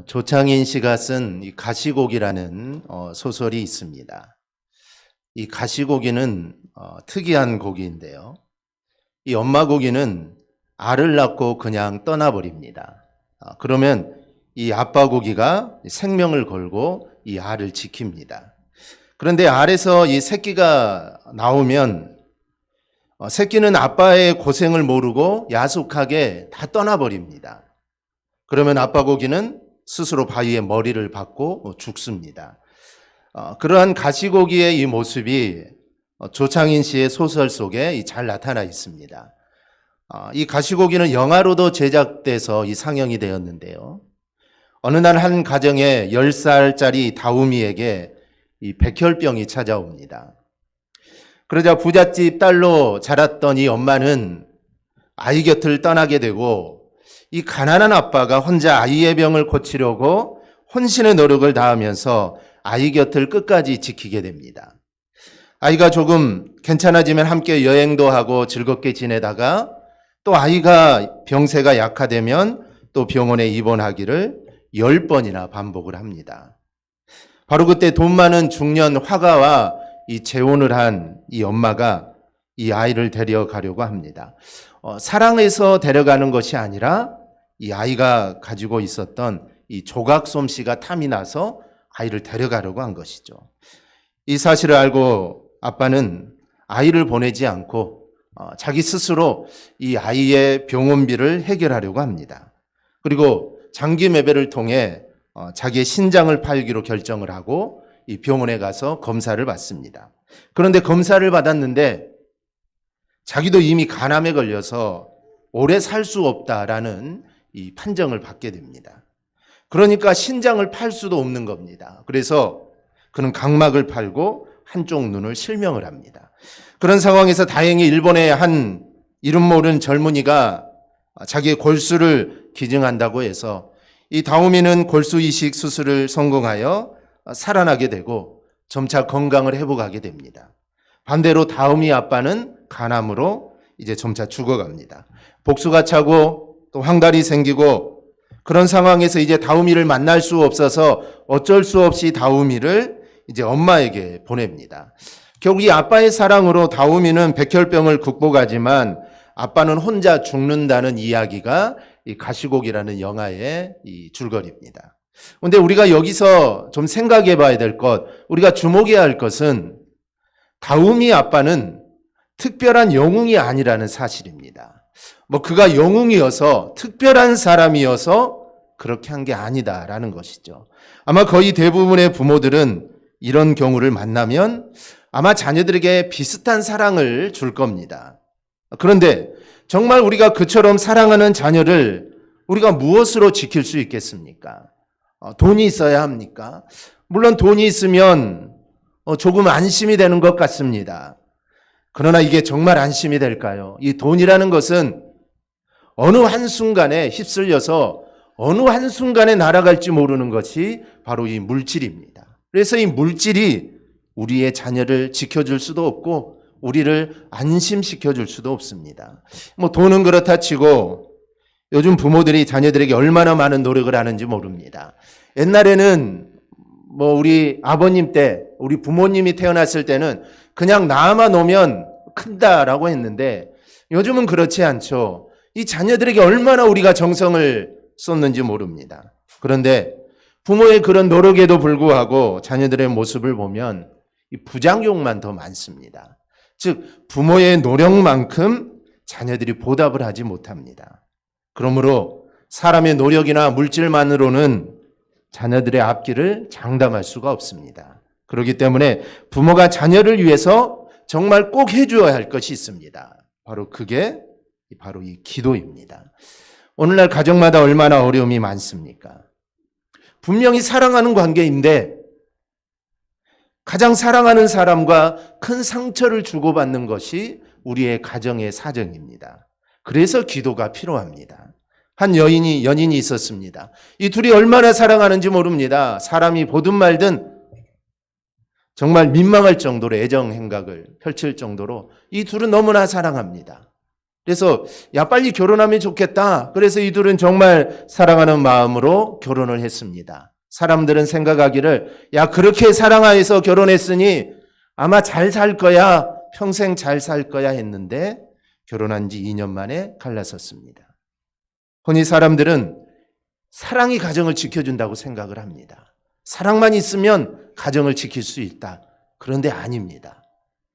조창인 씨가 쓴 이 가시곡이라는 소설이 있습니다. 이 가시고기는 특이한 고기인데요. 이 엄마 고기는 알을 낳고 그냥 떠나버립니다. 그러면 이 아빠 고기가 생명을 걸고 이 알을 지킵니다. 그런데 알에서 이 새끼가 나오면 새끼는 아빠의 고생을 모르고 야속하게 다 떠나버립니다. 그러면 아빠 고기는 스스로 바위에 머리를 박고 죽습니다. 그러한 가시고기의 이 모습이 조창인 씨의 소설 속에 잘 나타나 있습니다. 이 가시고기는 영화로도 제작돼서 이 상영이 되었는데요. 어느 날 한 가정에 10살짜리 다우미에게 이 백혈병이 찾아옵니다. 그러자 부잣집 딸로 자랐던 이 엄마는 아이 곁을 떠나게 되고 이 가난한 아빠가 혼자 아이의 병을 고치려고 혼신의 노력을 다하면서 아이 곁을 끝까지 지키게 됩니다. 아이가 조금 괜찮아지면 함께 여행도 하고 즐겁게 지내다가 또 아이가 병세가 약화되면 또 병원에 입원하기를 10번이나 반복을 합니다. 바로 그때 돈 많은 중년 화가와 이 재혼을 한 이 엄마가 이 아이를 데려가려고 합니다. 사랑해서 데려가는 것이 아니라 이 아이가 가지고 있었던 이 조각 솜씨가 탐이 나서 아이를 데려가려고 한 것이죠. 이 사실을 알고 아빠는 아이를 보내지 않고 자기 스스로 이 아이의 병원비를 해결하려고 합니다. 그리고 장기 매매를 통해 자기의 신장을 팔기로 결정을 하고 이 병원에 가서 검사를 받습니다. 그런데 검사를 받았는데 자기도 이미 간암에 걸려서 오래 살 수 없다라는 이 판정을 받게 됩니다. 그러니까 신장을 팔 수도 없는 겁니다. 그래서 그는 각막을 팔고 한쪽 눈을 실명을 합니다. 그런 상황에서 다행히 일본의 한 이름 모르는 젊은이가 자기의 골수를 기증한다고 해서 이 다우미는 골수 이식 수술을 성공하여 살아나게 되고 점차 건강을 회복하게 됩니다. 반대로 다우미 아빠는 간암으로 이제 점차 죽어갑니다. 복수가 차고 또 황달이 생기고 그런 상황에서 이제 다우미를 만날 수 없어서 어쩔 수 없이 다우미를 이제 엄마에게 보냅니다. 결국 이 아빠의 사랑으로 다우미는 백혈병을 극복하지만 아빠는 혼자 죽는다는 이야기가 이 가시곡이라는 영화의 이 줄거리입니다. 그런데 우리가 여기서 좀 생각해 봐야 될 것, 우리가 주목해야 할 것은 다우미 아빠는 특별한 영웅이 아니라는 사실입니다. 그가 영웅이어서 특별한 사람이어서 그렇게 한 게 아니다라는 것이죠. 아마 거의 대부분의 부모들은 이런 경우를 만나면 아마 자녀들에게 비슷한 사랑을 줄 겁니다. 그런데 정말 우리가 그처럼 사랑하는 자녀를 우리가 무엇으로 지킬 수 있겠습니까? 돈이 있어야 합니까? 물론 돈이 있으면 조금 안심이 되는 것 같습니다. 그러나 이게 정말 안심이 될까요? 이 돈이라는 것은 어느 한순간에 휩쓸려서 어느 한순간에 날아갈지 모르는 것이 바로 이 물질입니다. 그래서 이 물질이 우리의 자녀를 지켜줄 수도 없고 우리를 안심시켜줄 수도 없습니다. 돈은 그렇다 치고 요즘 부모들이 자녀들에게 얼마나 많은 노력을 하는지 모릅니다. 옛날에는 우리 아버님 때, 우리 부모님이 태어났을 때는 그냥 낳아만 오면 큰다라고 했는데 요즘은 그렇지 않죠. 이 자녀들에게 얼마나 우리가 정성을 쏟는지 모릅니다. 그런데 부모의 그런 노력에도 불구하고 자녀들의 모습을 보면 이 부작용만 더 많습니다. 즉 부모의 노력만큼 자녀들이 보답을 하지 못합니다. 그러므로 사람의 노력이나 물질만으로는 자녀들의 앞길을 장담할 수가 없습니다. 그렇기 때문에 부모가 자녀를 위해서 정말 꼭 해줘야 할 것이 있습니다. 그게 바로 이 기도입니다. 오늘날 가정마다 얼마나 어려움이 많습니까? 분명히 사랑하는 관계인데 가장 사랑하는 사람과 큰 상처를 주고받는 것이 우리의 가정의 사정입니다. 그래서 기도가 필요합니다. 한 연인이 있었습니다. 이 둘이 얼마나 사랑하는지 모릅니다. 사람이 보든 말든 정말 민망할 정도로 애정 행각을 펼칠 정도로 이 둘은 너무나 사랑합니다. 그래서 야 빨리 결혼하면 좋겠다. 그래서 이들은 정말 사랑하는 마음으로 결혼을 했습니다. 사람들은 생각하기를 야 그렇게 사랑하여서 결혼했으니 아마 잘 살 거야. 평생 잘 살 거야 했는데 결혼한 지 2년 만에 갈라섰습니다. 흔히 사람들은 사랑이 가정을 지켜준다고 생각을 합니다. 사랑만 있으면 가정을 지킬 수 있다. 그런데 아닙니다.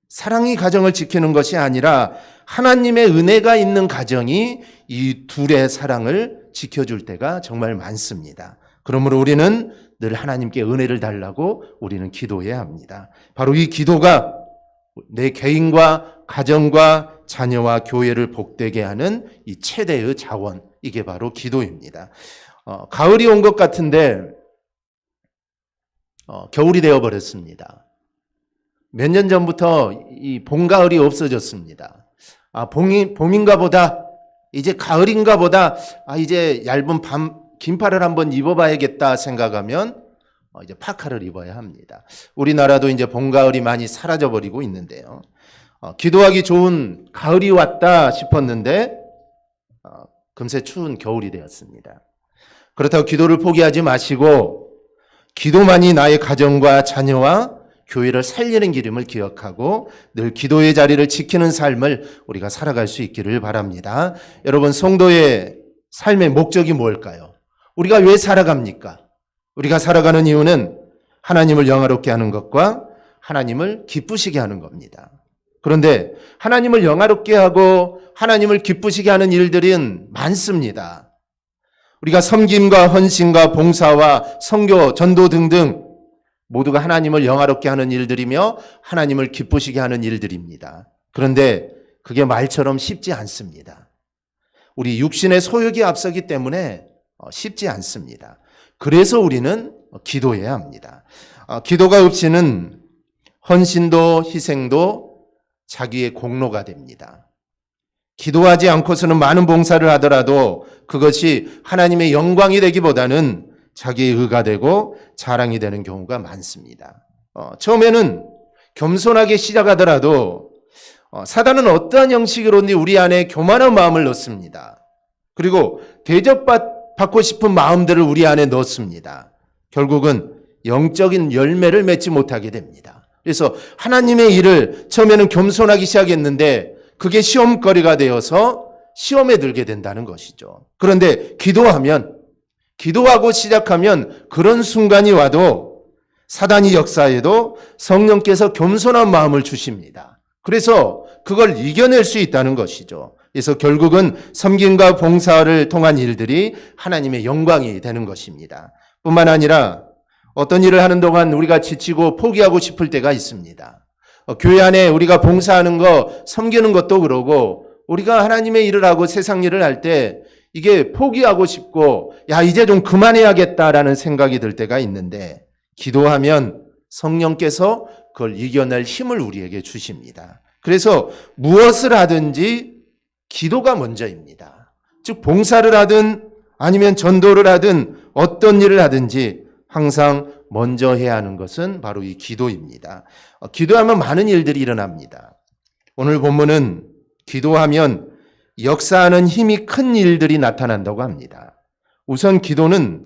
사랑이 가정을 지키는 것이 아니라 하나님의 은혜가 있는 가정이 이 둘의 사랑을 지켜줄 때가 정말 많습니다. 그러므로 우리는 늘 하나님께 은혜를 달라고 우리는 기도해야 합니다. 바로 이 기도가 내 개인과 가정과 자녀와 교회를 복되게 하는 이 최대의 자원, 이게 바로 기도입니다. 가을이 온 것 같은데 겨울이 되어버렸습니다. 몇 년 전부터 이 봄가을이 없어졌습니다. 봄인가 보다, 이제 가을인가 보다, 이제 얇은 긴팔을 한번 입어봐야겠다 생각하면 이제 파카를 입어야 합니다. 우리나라도 이제 봄, 가을이 많이 사라져버리고 있는데요. 기도하기 좋은 가을이 왔다 싶었는데 금세 추운 겨울이 되었습니다. 그렇다고 기도를 포기하지 마시고 기도만이 나의 가정과 자녀와 교회를 살리는 길임을 기억하고 늘 기도의 자리를 지키는 삶을 우리가 살아갈 수 있기를 바랍니다. 여러분, 성도의 삶의 목적이 뭘까요? 우리가 왜 살아갑니까? 우리가 살아가는 이유는 하나님을 영화롭게 하는 것과 하나님을 기쁘시게 하는 겁니다. 그런데 하나님을 영화롭게 하고 하나님을 기쁘시게 하는 일들은 많습니다. 우리가 섬김과 헌신과 봉사와 선교, 전도 등등 모두가 하나님을 영화롭게 하는 일들이며 하나님을 기쁘시게 하는 일들입니다. 그런데 그게 말처럼 쉽지 않습니다. 우리 육신의 소욕이 앞서기 때문에 쉽지 않습니다. 그래서 우리는 기도해야 합니다. 기도가 없이는 헌신도 희생도 자기의 공로가 됩니다. 기도하지 않고서는 많은 봉사를 하더라도 그것이 하나님의 영광이 되기보다는 자기의 의가 되고 자랑이 되는 경우가 많습니다. 처음에는 겸손하게 시작하더라도 사단은 어떠한 형식으로든지 우리 안에 교만한 마음을 넣습니다. 그리고 대접받고 싶은 마음들을 우리 안에 넣습니다. 결국은 영적인 열매를 맺지 못하게 됩니다. 그래서 하나님의 일을 처음에는 겸손하기 시작했는데 그게 시험거리가 되어서 시험에 들게 된다는 것이죠. 그런데 기도하고 시작하면 그런 순간이 와도 사단이 역사해도 성령께서 겸손한 마음을 주십니다. 그래서 그걸 이겨낼 수 있다는 것이죠. 그래서 결국은 섬김과 봉사를 통한 일들이 하나님의 영광이 되는 것입니다. 뿐만 아니라 어떤 일을 하는 동안 우리가 지치고 포기하고 싶을 때가 있습니다. 교회 안에 우리가 봉사하는 거, 섬기는 것도 그러고 우리가 하나님의 일을 하고 세상 일을 할 때 이게 포기하고 싶고 이제 좀 그만해야겠다라는 생각이 들 때가 있는데 기도하면 성령께서 그걸 이겨낼 힘을 우리에게 주십니다. 그래서 무엇을 하든지 기도가 먼저입니다. 즉 봉사를 하든 아니면 전도를 하든 어떤 일을 하든지 항상 먼저 해야 하는 것은 바로 이 기도입니다. 기도하면 많은 일들이 일어납니다. 오늘 본문은 기도하면 역사하는 힘이 큰 일들이 나타난다고 합니다. 우선 기도는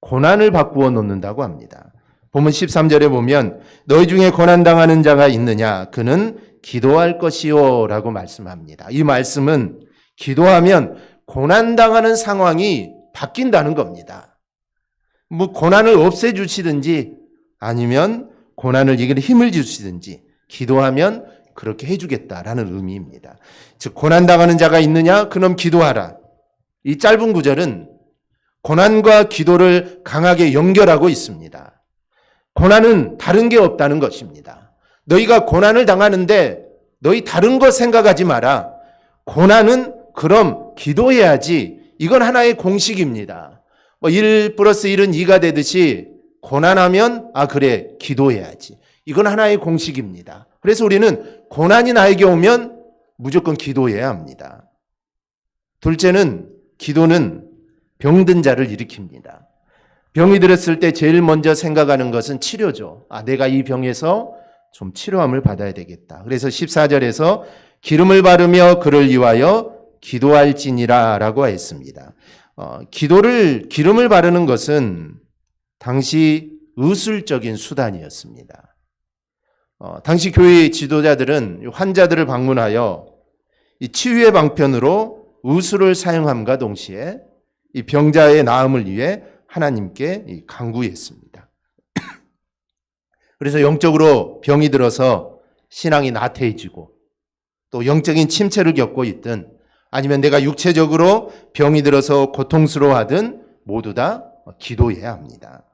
고난을 바꾸어 놓는다고 합니다. 본문 13절에 보면 너희 중에 고난당하는 자가 있느냐 그는 기도할 것이요 라고 말씀합니다. 이 말씀은 기도하면 고난당하는 상황이 바뀐다는 겁니다. 고난을 없애주시든지 아니면 고난을 이기는 힘을 주시든지 기도하면 그렇게 해주겠다라는 의미입니다. 즉 고난당하는 자가 있느냐? 그럼 기도하라. 이 짧은 구절은 고난과 기도를 강하게 연결하고 있습니다. 고난은 다른 게 없다는 것입니다. 너희가 고난을 당하는데 너희 다른 거 생각하지 마라. 고난은 그럼 기도해야지. 이건 하나의 공식입니다. 1 플러스 1은 2가 되듯이 고난하면 그래 기도해야지. 이건 하나의 공식입니다. 그래서 우리는 고난이 나에게 오면 무조건 기도해야 합니다. 둘째는 기도는 병든 자를 일으킵니다. 병이 들었을 때 제일 먼저 생각하는 것은 치료죠. 내가 이 병에서 좀 치료함을 받아야 되겠다. 그래서 14절에서 기름을 바르며 그를 위하여 기도할지니라 라고 했습니다. 기름을 바르는 것은 당시 의술적인 수단이었습니다. 당시 교회 지도자들은 환자들을 방문하여 이 치유의 방편으로 의술을 사용함과 동시에 이 병자의 나음을 위해 하나님께 간구했습니다. 그래서 영적으로 병이 들어서 신앙이 나태해지고 또 영적인 침체를 겪고 있든 아니면 내가 육체적으로 병이 들어서 고통스러워하든 모두 다 기도해야 합니다.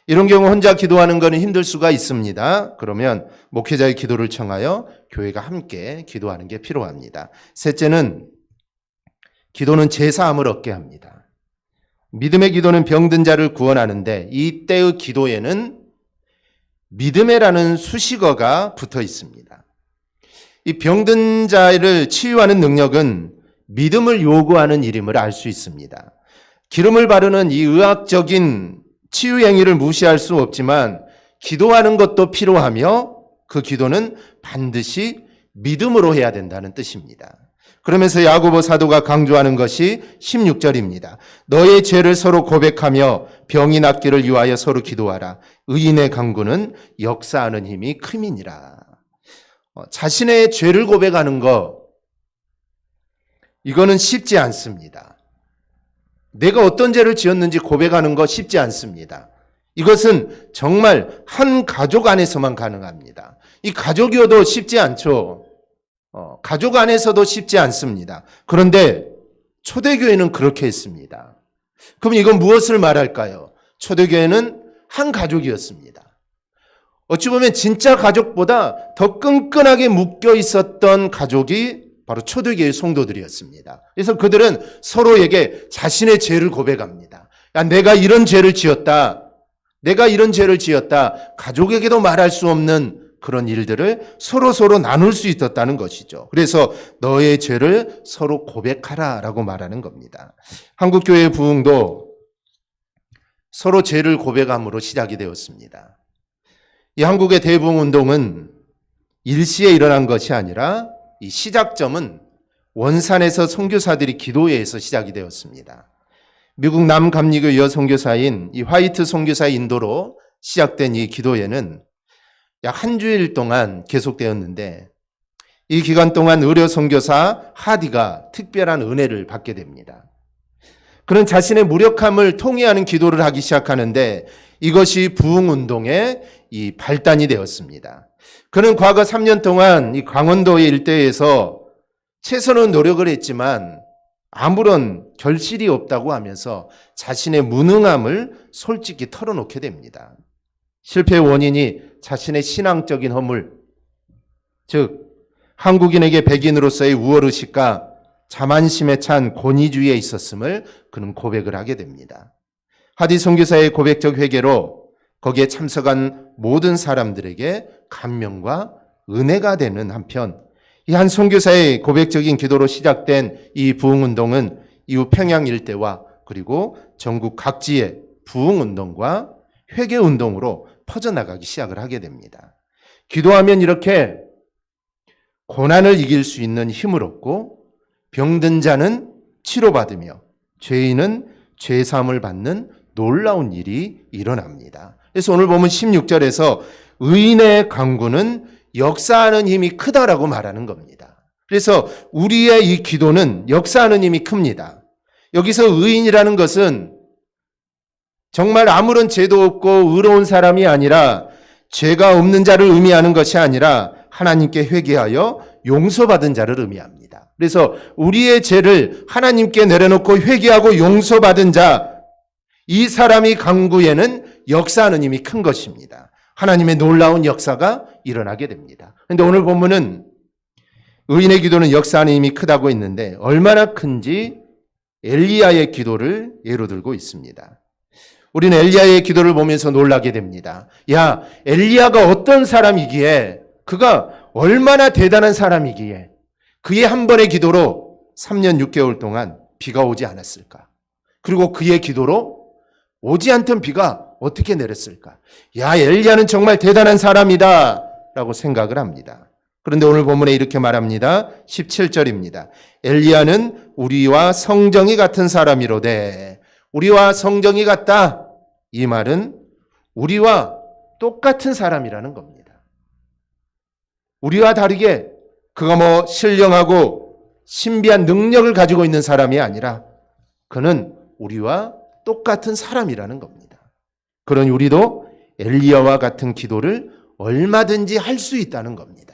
이런 경우 혼자 기도하는 것은 힘들 수가 있습니다. 그러면 목회자의 기도를 청하여 교회가 함께 기도하는 게 필요합니다. 셋째는 기도는 제사함을 얻게 합니다. 믿음의 기도는 병든 자를 구원하는데 이때의 기도에는 믿음이라는 수식어가 붙어 있습니다. 이 병든 자를 치유하는 능력은 믿음을 요구하는 일임을 알 수 있습니다. 기름을 바르는 이 의학적인 치유 행위를 무시할 수 없지만 기도하는 것도 필요하며 그 기도는 반드시 믿음으로 해야 된다는 뜻입니다. 그러면서 야고보 사도가 강조하는 것이 16절입니다. 너의 죄를 서로 고백하며 병이 낫기를 위하여 서로 기도하라. 의인의 간구는 역사하는 힘이 큼이니라. 자신의 죄를 고백하는 것, 이거는 쉽지 않습니다. 내가 어떤 죄를 지었는지 고백하는 거 쉽지 않습니다. 이것은 정말 한 가족 안에서만 가능합니다. 이 가족이어도 쉽지 않죠. 가족 안에서도 쉽지 않습니다. 그런데 초대교회는 그렇게 했습니다. 그럼 이건 무엇을 말할까요? 초대교회는 한 가족이었습니다. 어찌 보면 진짜 가족보다 더 끈끈하게 묶여 있었던 가족이 바로 초대교회 성도들이었습니다. 그래서 그들은 서로에게 자신의 죄를 고백합니다. 야, 내가 이런 죄를 지었다. 내가 이런 죄를 지었다. 가족에게도 말할 수 없는 그런 일들을 서로 나눌 수 있었다는 것이죠. 그래서 너의 죄를 서로 고백하라 라고 말하는 겁니다. 한국교회의 부흥도 서로 죄를 고백함으로 시작이 되었습니다. 이 한국의 대부흥운동은 일시에 일어난 것이 아니라 이 시작점은 원산에서 선교사들이 기도회에서 시작이 되었습니다. 미국 남감리교 여선교사인 이 화이트 선교사의 인도로 시작된 이 기도회는 약 한 주일 동안 계속되었는데 이 기간 동안 의료 선교사 하디가 특별한 은혜를 받게 됩니다. 그는 자신의 무력함을 통회하는 기도를 하기 시작하는데 이것이 부흥운동의 이 발단이 되었습니다. 그는 과거 3년 동안 이 강원도의 일대에서 최선의 노력을 했지만 아무런 결실이 없다고 하면서 자신의 무능함을 솔직히 털어놓게 됩니다. 실패의 원인이 자신의 신앙적인 허물, 즉 한국인에게 백인으로서의 우월의식과 자만심에 찬 권위주의에 있었음을 그는 고백을 하게 됩니다. 하디 선교사의 고백적 회개로 거기에 참석한 모든 사람들에게 감명과 은혜가 되는 한편 이 한 선교사의 고백적인 기도로 시작된 이 부흥운동은 이후 평양 일대와 그리고 전국 각지의 부흥운동과 회개운동으로 퍼져나가기 시작을 하게 됩니다. 기도하면 이렇게 고난을 이길 수 있는 힘을 얻고 병든 자는 치료받으며 죄인은 죄사함을 받는 놀라운 일이 일어납니다. 그래서 오늘 보면 16절에서 의인의 간구는 역사하는 힘이 크다라고 말하는 겁니다. 그래서 우리의 이 기도는 역사하는 힘이 큽니다. 여기서 의인이라는 것은 정말 아무런 죄도 없고 의로운 사람이 아니라 죄가 없는 자를 의미하는 것이 아니라 하나님께 회개하여 용서받은 자를 의미합니다. 그래서 우리의 죄를 하나님께 내려놓고 회개하고 용서받은 자, 이 사람이 간구에는 역사하는 힘이 큰 것입니다. 하나님의 놀라운 역사가 일어나게 됩니다. 그런데 오늘 본문은 의인의 기도는 역사하는 힘이 크다고 했는데 얼마나 큰지 엘리야의 기도를 예로 들고 있습니다. 우리는 엘리야의 기도를 보면서 놀라게 됩니다. 야, 엘리야가 어떤 사람이기에, 그가 얼마나 대단한 사람이기에 그의 한 번의 기도로 3년 6개월 동안 비가 오지 않았을까? 그리고 그의 기도로 오지 않던 비가 어떻게 내렸을까? 야, 엘리야는 정말 대단한 사람이다 라고 생각을 합니다. 그런데 오늘 본문에 이렇게 말합니다. 17절입니다. 엘리야는 우리와 성정이 같은 사람이로되, 우리와 성정이 같다. 이 말은 우리와 똑같은 사람이라는 겁니다. 우리와 다르게 그가 뭐 신령하고 신비한 능력을 가지고 있는 사람이 아니라 그는 우리와 똑같은 사람이라는 겁니다. 그러니 우리도 엘리야와 같은 기도를 얼마든지 할 수 있다는 겁니다.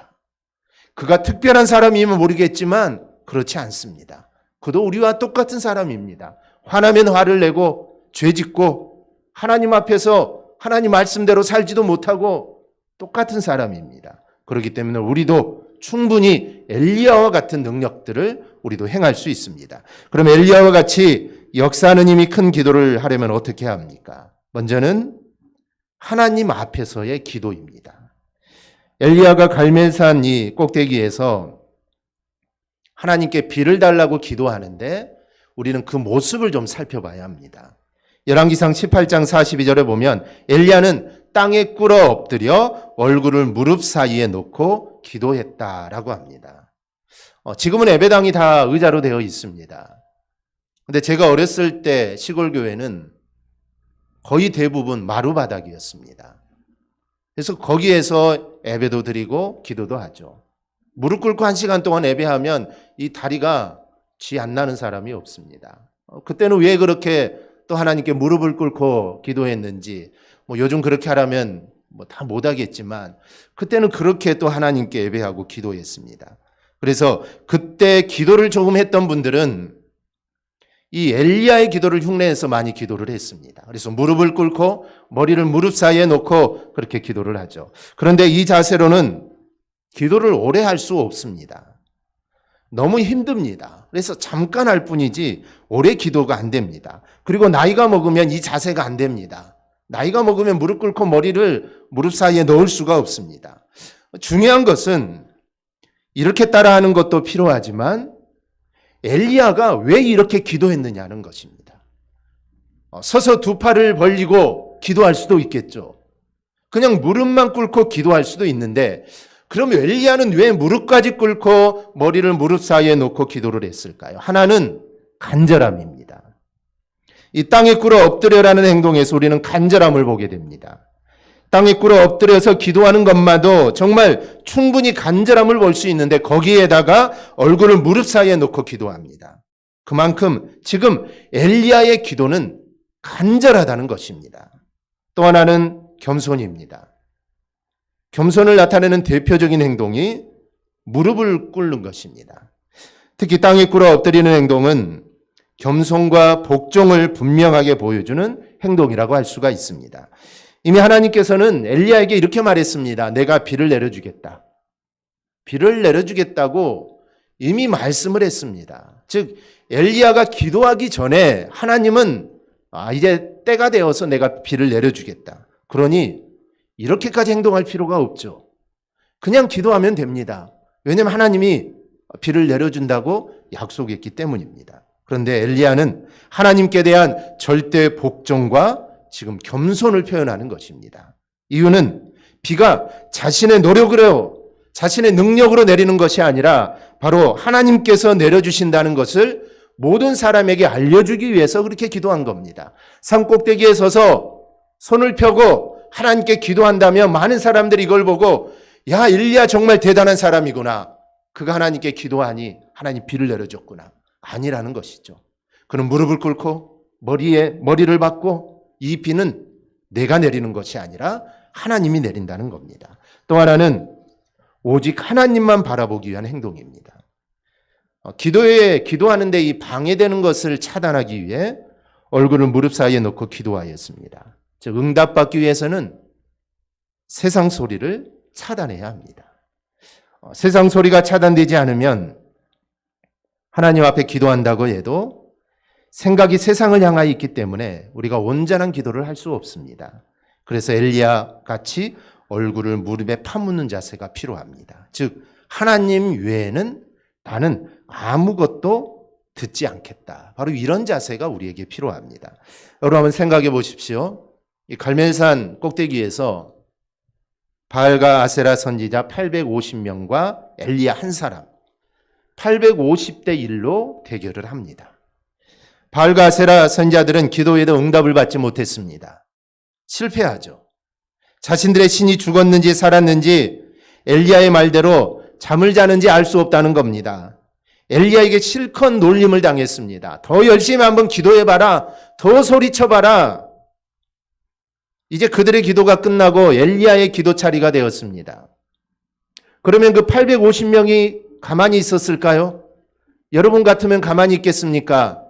그가 특별한 사람이면 모르겠지만 그렇지 않습니다. 그도 우리와 똑같은 사람입니다. 화나면 화를 내고 죄짓고 하나님 앞에서 하나님 말씀대로 살지도 못하고 똑같은 사람입니다. 그렇기 때문에 우리도 충분히 엘리야와 같은 능력들을 우리도 행할 수 있습니다. 그럼 엘리야와 같이 역사하는 힘이 큰 기도를 하려면 어떻게 해야 합니까? 먼저는 하나님 앞에서의 기도입니다. 엘리야가 갈멜산 이 꼭대기에서 하나님께 비를 달라고 기도하는데 우리는 그 모습을 좀 살펴봐야 합니다. 열왕기상 18장 42절에 보면 엘리야는 땅에 꿇어 엎드려 얼굴을 무릎 사이에 놓고 기도했다라고 합니다. 지금은 예배당이 다 의자로 되어 있습니다. 근데 제가 어렸을 때 시골 교회는 거의 대부분 마루바닥이었습니다. 그래서 거기에서 예배도 드리고 기도도 하죠. 무릎 꿇고 1시간 동안 예배하면 이 다리가 쥐 안 나는 사람이 없습니다. 그때는 왜 그렇게 또 하나님께 무릎을 꿇고 기도했는지, 뭐 요즘 그렇게 하라면 뭐 다 못하겠지만 그때는 그렇게 또 하나님께 예배하고 기도했습니다. 그래서 그때 기도를 조금 했던 분들은 이 엘리야의 기도를 흉내내서 많이 기도를 했습니다. 그래서 무릎을 꿇고 머리를 무릎 사이에 놓고 그렇게 기도를 하죠. 그런데 이 자세로는 기도를 오래 할 수 없습니다. 너무 힘듭니다. 그래서 잠깐 할 뿐이지 오래 기도가 안 됩니다. 그리고 나이가 먹으면 이 자세가 안 됩니다. 나이가 먹으면 무릎 꿇고 머리를 무릎 사이에 넣을 수가 없습니다. 중요한 것은 이렇게 따라하는 것도 필요하지만 엘리야가 왜 이렇게 기도했느냐는 것입니다. 서서 두 팔을 벌리고 기도할 수도 있겠죠. 그냥 무릎만 꿇고 기도할 수도 있는데 그럼 엘리야는 왜 무릎까지 꿇고 머리를 무릎 사이에 놓고 기도를 했을까요? 하나는 간절함입니다. 이 땅에 꿇어 엎드려라는 행동에서 우리는 간절함을 보게 됩니다. 땅에 꿇어 엎드려서 기도하는 것마도 정말 충분히 간절함을 볼 수 있는데 거기에다가 얼굴을 무릎 사이에 놓고 기도합니다. 그만큼 지금 엘리야의 기도는 간절하다는 것입니다. 또 하나는 겸손입니다. 겸손을 나타내는 대표적인 행동이 무릎을 꿇는 것입니다. 특히 땅에 꿇어 엎드리는 행동은 겸손과 복종을 분명하게 보여주는 행동이라고 할 수가 있습니다. 이미 하나님께서는 엘리야에게 이렇게 말했습니다. 내가 비를 내려주겠다. 비를 내려주겠다고 이미 말씀을 했습니다. 즉 엘리야가 기도하기 전에 하나님은 이제 때가 되어서 내가 비를 내려주겠다. 그러니 이렇게까지 행동할 필요가 없죠. 그냥 기도하면 됩니다. 왜냐하면 하나님이 비를 내려준다고 약속했기 때문입니다. 그런데 엘리야는 하나님께 대한 절대 복종과 지금 겸손을 표현하는 것입니다. 이유는 비가 자신의 노력으로, 자신의 능력으로 내리는 것이 아니라 바로 하나님께서 내려주신다는 것을 모든 사람에게 알려주기 위해서 그렇게 기도한 겁니다. 산 꼭대기에 서서 손을 펴고 하나님께 기도한다면 많은 사람들이 이걸 보고 야, 엘리야 정말 대단한 사람이구나. 그가 하나님께 기도하니 하나님 비를 내려줬구나. 아니라는 것이죠. 그는 무릎을 꿇고 머리를 박고 이 비는 내가 내리는 것이 아니라 하나님이 내린다는 겁니다. 또 하나는 오직 하나님만 바라보기 위한 행동입니다. 기도하는데 이 방해되는 것을 차단하기 위해 얼굴을 무릎 사이에 놓고 기도하였습니다. 즉 응답받기 위해서는 세상 소리를 차단해야 합니다. 세상 소리가 차단되지 않으면 하나님 앞에 기도한다고 해도 생각이 세상을 향하여 있기 때문에 우리가 온전한 기도를 할 수 없습니다. 그래서 엘리야 같이 얼굴을 무릎에 파묻는 자세가 필요합니다. 즉 하나님 외에는 나는 아무것도 듣지 않겠다. 바로 이런 자세가 우리에게 필요합니다. 여러분 한번 생각해 보십시오. 이 갈멜산 꼭대기에서 바알과 아세라 선지자 850명과 엘리야 한 사람, 850대 1로 대결을 합니다. 바알과 아세라 선지자들은 기도에도 응답을 받지 못했습니다. 실패하죠. 자신들의 신이 죽었는지 살았는지 엘리야의 말대로 잠을 자는지 알 수 없다는 겁니다. 엘리야에게 실컷 놀림을 당했습니다. 더 열심히 한번 기도해봐라. 더 소리쳐봐라. 이제 그들의 기도가 끝나고 엘리야의 기도 차리가 되었습니다. 그러면 그 850명이 가만히 있었을까요? 여러분 같으면 가만히 있겠습니까?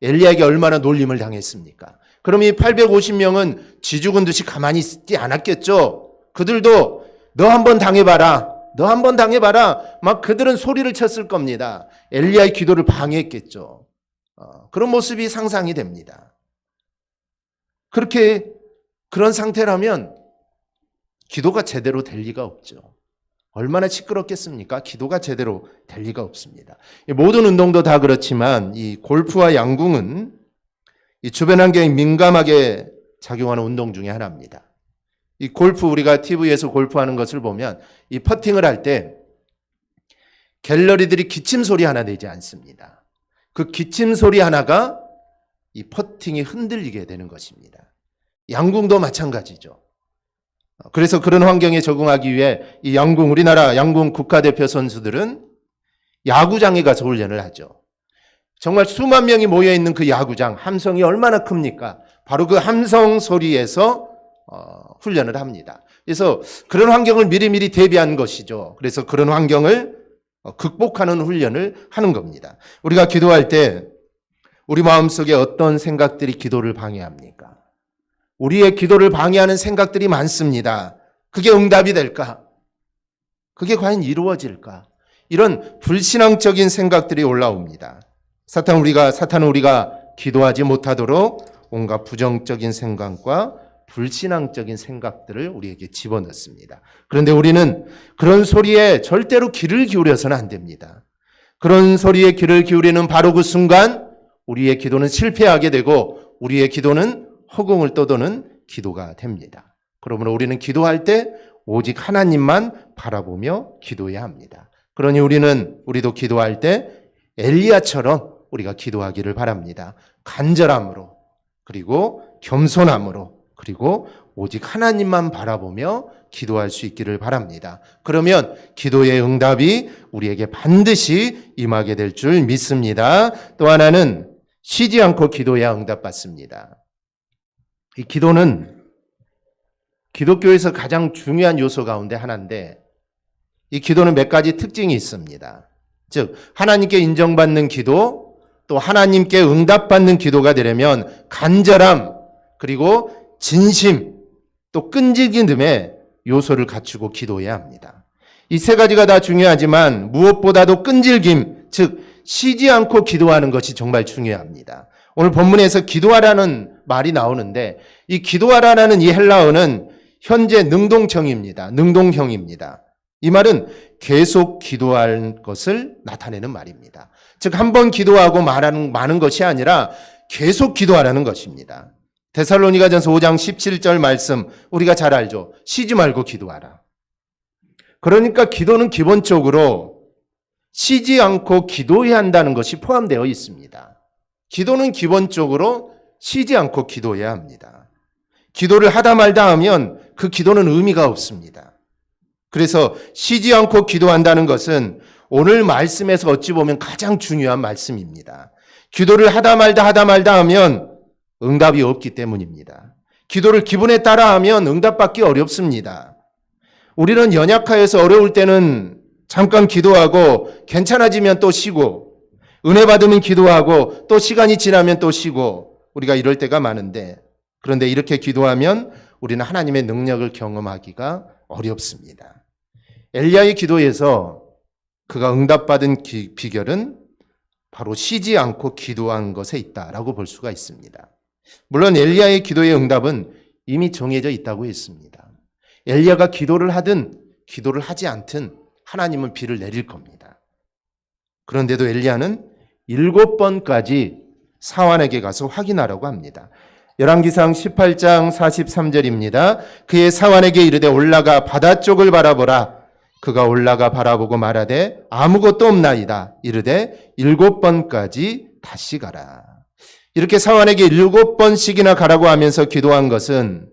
엘리야에게 얼마나 놀림을 당했습니까? 그럼 이 850명은 쥐죽은 듯이 가만히 있지 않았겠죠? 그들도 너 한번 당해봐라. 너 한번 당해봐라. 막 그들은 소리를 쳤을 겁니다. 엘리야의 기도를 방해했겠죠. 그런 모습이 상상이 됩니다. 그런 상태라면 기도가 제대로 될 리가 없죠. 얼마나 시끄럽겠습니까? 기도가 제대로 될 리가 없습니다. 모든 운동도 다 그렇지만 이 골프와 양궁은 이 주변 환경에 민감하게 작용하는 운동 중에 하나입니다. 이 골프, 우리가 TV에서 골프하는 것을 보면 이 퍼팅을 할 때 갤러리들이 기침 소리 하나 내지 않습니다. 그 기침 소리 하나가 이 퍼팅이 흔들리게 되는 것입니다. 양궁도 마찬가지죠. 그래서 그런 환경에 적응하기 위해 이 양궁, 우리나라 양궁 국가대표 선수들은 야구장에 가서 훈련을 하죠. 정말 수만 명이 모여있는 그 야구장, 함성이 얼마나 큽니까? 바로 그 함성 소리에서 훈련을 합니다. 그래서 그런 환경을 미리미리 대비한 것이죠. 그래서 그런 환경을 극복하는 훈련을 하는 겁니다. 우리가 기도할 때 우리 마음속에 어떤 생각들이 기도를 방해합니까? 우리의 기도를 방해하는 생각들이 많습니다. 그게 응답이 될까? 그게 과연 이루어질까? 이런 불신앙적인 생각들이 올라옵니다. 사탄은 우리가 기도하지 못하도록 온갖 부정적인 생각과 불신앙적인 생각들을 우리에게 집어넣습니다. 그런데 우리는 그런 소리에 절대로 귀를 기울여서는 안 됩니다. 그런 소리에 귀를 기울이는 바로 그 순간 우리의 기도는 실패하게 되고 우리의 기도는 허공을 떠도는 기도가 됩니다. 그러므로 우리는 기도할 때 오직 하나님만 바라보며 기도해야 합니다. 그러니 우리도 기도할 때 엘리야처럼 우리가 기도하기를 바랍니다. 간절함으로, 그리고 겸손함으로, 그리고 오직 하나님만 바라보며 기도할 수 있기를 바랍니다. 그러면 기도의 응답이 우리에게 반드시 임하게 될 줄 믿습니다. 또 하나는 쉬지 않고 기도해야 응답받습니다. 이 기도는 기독교에서 가장 중요한 요소 가운데 하나인데 이 기도는 몇 가지 특징이 있습니다. 즉 하나님께 인정받는 기도, 또 하나님께 응답받는 기도가 되려면 간절함, 그리고 진심, 또 끈질김의 요소를 갖추고 기도해야 합니다. 이 세 가지가 다 중요하지만 무엇보다도 끈질김, 즉 쉬지 않고 기도하는 것이 정말 중요합니다. 오늘 본문에서 기도하라는 말이 나오는데 이 기도하라는 이 헬라어는 현재 능동형입니다. 능동형입니다. 이 말은 계속 기도할 것을 나타내는 말입니다. 즉 한 번 기도하고 마는 것이 아니라 계속 기도하라는 것입니다. 데살로니가전서 5장 17절 말씀 우리가 잘 알죠. 쉬지 말고 기도하라. 그러니까 기도는 기본적으로 쉬지 않고 기도해야 한다는 것이 포함되어 있습니다. 기도는 기본적으로 쉬지 않고 기도해야 합니다. 기도를 하다 말다 하면 그 기도는 의미가 없습니다. 그래서 쉬지 않고 기도한다는 것은 오늘 말씀에서 어찌 보면 가장 중요한 말씀입니다. 기도를 하다 말다 하면 응답이 없기 때문입니다. 기도를 기분에 따라 하면 응답받기 어렵습니다. 우리는 연약하여서 어려울 때는 잠깐 기도하고 괜찮아지면 또 쉬고 은혜 받으면 기도하고 또 시간이 지나면 또 쉬고 우리가 이럴 때가 많은데 그런데 이렇게 기도하면 우리는 하나님의 능력을 경험하기가 어렵습니다. 엘리야의 기도에서 그가 응답받은 비결은 바로 쉬지 않고 기도한 것에 있다라고 볼 수가 있습니다. 물론 엘리야의 기도의 응답은 이미 정해져 있다고 했습니다. 엘리야가 기도를 하든 기도를 하지 않든 하나님은 비를 내릴 겁니다. 그런데도 엘리야는 7번까지 사환에게 가서 확인하라고 합니다. 열왕기상 18장 43절입니다. 그의 사환에게 이르되 올라가 바다 쪽을 바라보라. 그가 올라가 바라보고 말하되 아무것도 없나이다. 이르되 7번까지 다시 가라. 이렇게 사환에게 7번씩이나 가라고 하면서 기도한 것은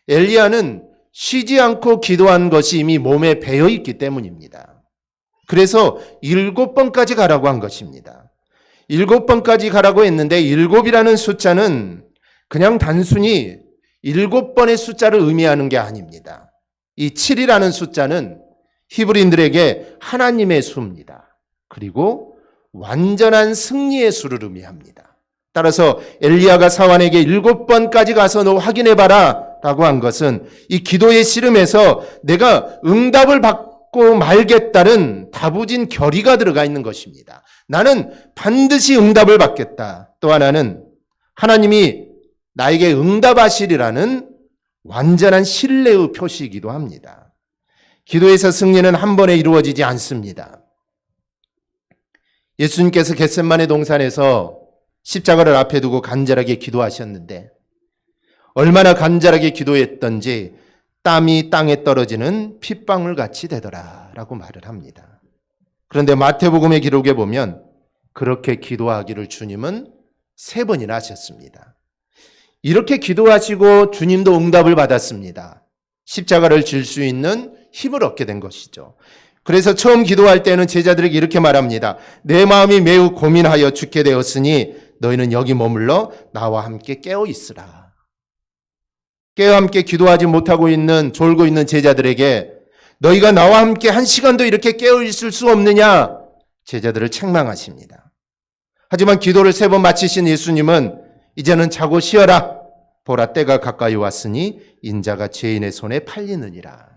엘리야는 쉬지 않고 기도한 것이 이미 몸에 배어 있기 때문입니다. 그래서 7번까지 가라고 한 것입니다. 7번까지 가라고 했는데 7이라는 숫자는 그냥 단순히 7번의 숫자를 의미하는 게 아닙니다. 이 7이라는 숫자는 히브리인들에게 하나님의 수입니다. 그리고 완전한 승리의 수를 의미합니다. 따라서 엘리야가 사환에게 7번까지 가서 너 확인해봐라 라고 한 것은 이 기도의 씨름에서 내가 응답을 받고 말겠다는 다부진 결의가 들어가 있는 것입니다. 나는 반드시 응답을 받겠다. 또 하나는 하나님이 나에게 응답하시리라는 완전한 신뢰의 표시이기도 합니다. 기도에서 승리는 한 번에 이루어지지 않습니다. 예수님께서 겟세마네 동산에서 십자가를 앞에 두고 간절하게 기도하셨는데 얼마나 간절하게 기도했던지 땀이 땅에 떨어지는 핏방울 같이 되더라 라고 말을 합니다. 그런데 마태복음의 기록에 보면 그렇게 기도하기를 주님은 3번이나 하셨습니다. 이렇게 기도하시고 주님도 응답을 받았습니다. 십자가를 질 수 있는 힘을 얻게 된 것이죠. 그래서 처음 기도할 때는 제자들에게 이렇게 말합니다. 내 마음이 매우 고민하여 죽게 되었으니 너희는 여기 머물러 나와 함께 깨어 있으라. 깨어 함께 기도하지 못하고 있는 졸고 있는 제자들에게 너희가 나와 함께 1시간도 이렇게 깨어 있을 수 없느냐? 제자들을 책망하십니다. 하지만 기도를 3번 마치신 예수님은 이제는 자고 쉬어라. 보라 때가 가까이 왔으니 인자가 죄인의 손에 팔리느니라.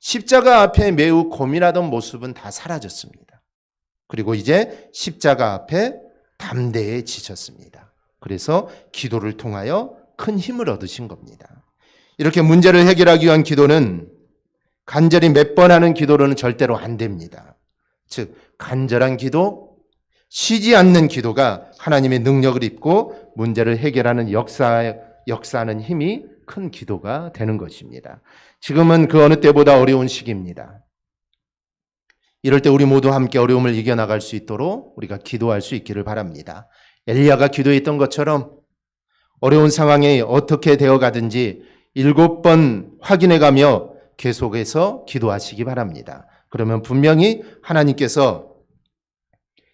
십자가 앞에 매우 고민하던 모습은 다 사라졌습니다. 그리고 이제 십자가 앞에 담대해지셨습니다. 그래서 기도를 통하여 큰 힘을 얻으신 겁니다. 이렇게 문제를 해결하기 위한 기도는 간절히 몇 번 하는 기도로는 절대로 안 됩니다. 즉 간절한 기도, 쉬지 않는 기도가 하나님의 능력을 입고 문제를 해결하는 역사하는 힘이 큰 기도가 되는 것입니다. 지금은 그 어느 때보다 어려운 시기입니다. 이럴 때 우리 모두 함께 어려움을 이겨나갈 수 있도록 우리가 기도할 수 있기를 바랍니다. 엘리야가 기도했던 것처럼 어려운 상황이 어떻게 되어가든지 7번 확인해가며 계속해서 기도하시기 바랍니다. 그러면 분명히 하나님께서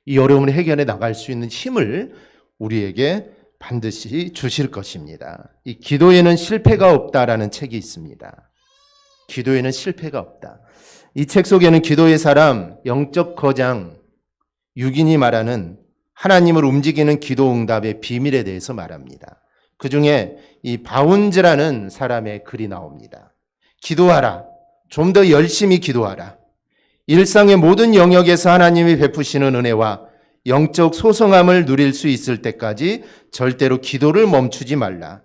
이 어려움을 해결해 나갈 수 있는 힘을 우리에게 반드시 주실 것입니다. 이 기도에는 실패가 없다라는 책이 있습니다. 기도에는 실패가 없다. 이 책 속에는 기도의 사람, 영적 거장, 6인이 말하는 하나님을 움직이는 기도 응답의 비밀에 대해서 말합니다. 그 중에 이 바운즈라는 사람의 글이 나옵니다. 기도하라. 좀 더 열심히 기도하라. 일상의 모든 영역에서 하나님이 베푸시는 은혜와 영적 소성함을 누릴 수 있을 때까지 절대로 기도를 멈추지 말라.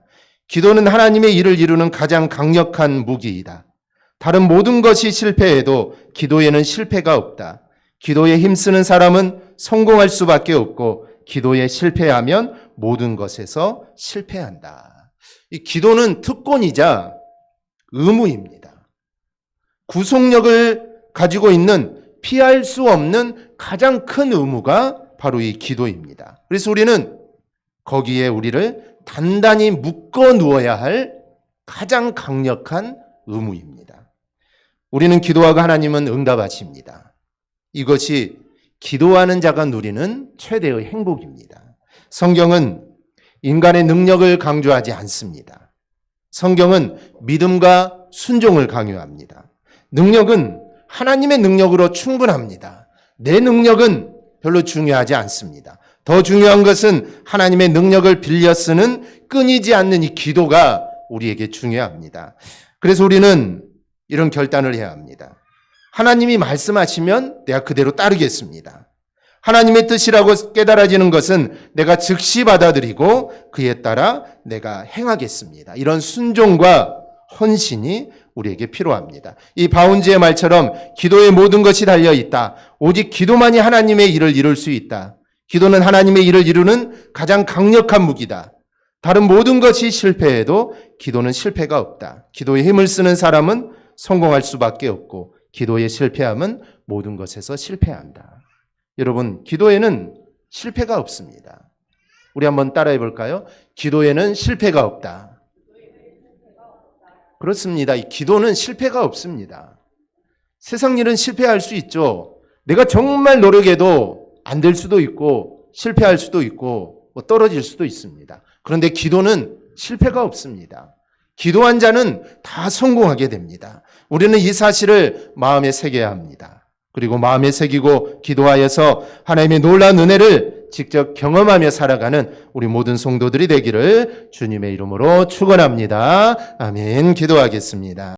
기도는 하나님의 일을 이루는 가장 강력한 무기이다. 다른 모든 것이 실패해도 기도에는 실패가 없다. 기도에 힘쓰는 사람은 성공할 수밖에 없고 기도에 실패하면 모든 것에서 실패한다. 이 기도는 특권이자 의무입니다. 구속력을 가지고 있는 피할 수 없는 가장 큰 의무가 바로 이 기도입니다. 그래서 우리는 거기에 우리를 단단히 묶어 누워야 할 가장 강력한 의무입니다. 우리는 기도하고 하나님은 응답하십니다. 이것이 기도하는 자가 누리는 최대의 행복입니다. 성경은 인간의 능력을 강조하지 않습니다. 성경은 믿음과 순종을 강요합니다. 능력은 하나님의 능력으로 충분합니다. 내 능력은 별로 중요하지 않습니다. 더 중요한 것은 하나님의 능력을 빌려 쓰는 끊이지 않는 이 기도가 우리에게 중요합니다. 그래서 우리는 이런 결단을 해야 합니다. 하나님이 말씀하시면 내가 그대로 따르겠습니다. 하나님의 뜻이라고 깨달아지는 것은 내가 즉시 받아들이고 그에 따라 내가 행하겠습니다. 이런 순종과 헌신이 우리에게 필요합니다. 이 바운즈의 말처럼 기도의 모든 것이 달려있다. 오직 기도만이 하나님의 일을 이룰 수 있다. 기도는 하나님의 일을 이루는 가장 강력한 무기다. 다른 모든 것이 실패해도 기도는 실패가 없다. 기도에 힘을 쓰는 사람은 성공할 수밖에 없고 기도에 실패함은 모든 것에서 실패한다. 여러분, 기도에는 실패가 없습니다. 우리 한번 따라해 볼까요? 기도에는 실패가 없다. 그렇습니다. 이 기도는 실패가 없습니다. 세상 일은 실패할 수 있죠. 내가 정말 노력해도 안 될 수도 있고 실패할 수도 있고 떨어질 수도 있습니다. 그런데 기도는 실패가 없습니다. 기도한 자는 다 성공하게 됩니다. 우리는 이 사실을 마음에 새겨야 합니다. 그리고 마음에 새기고 기도하여서 하나님의 놀라운 은혜를 직접 경험하며 살아가는 우리 모든 성도들이 되기를 주님의 이름으로 축원합니다. 아멘. 기도하겠습니다.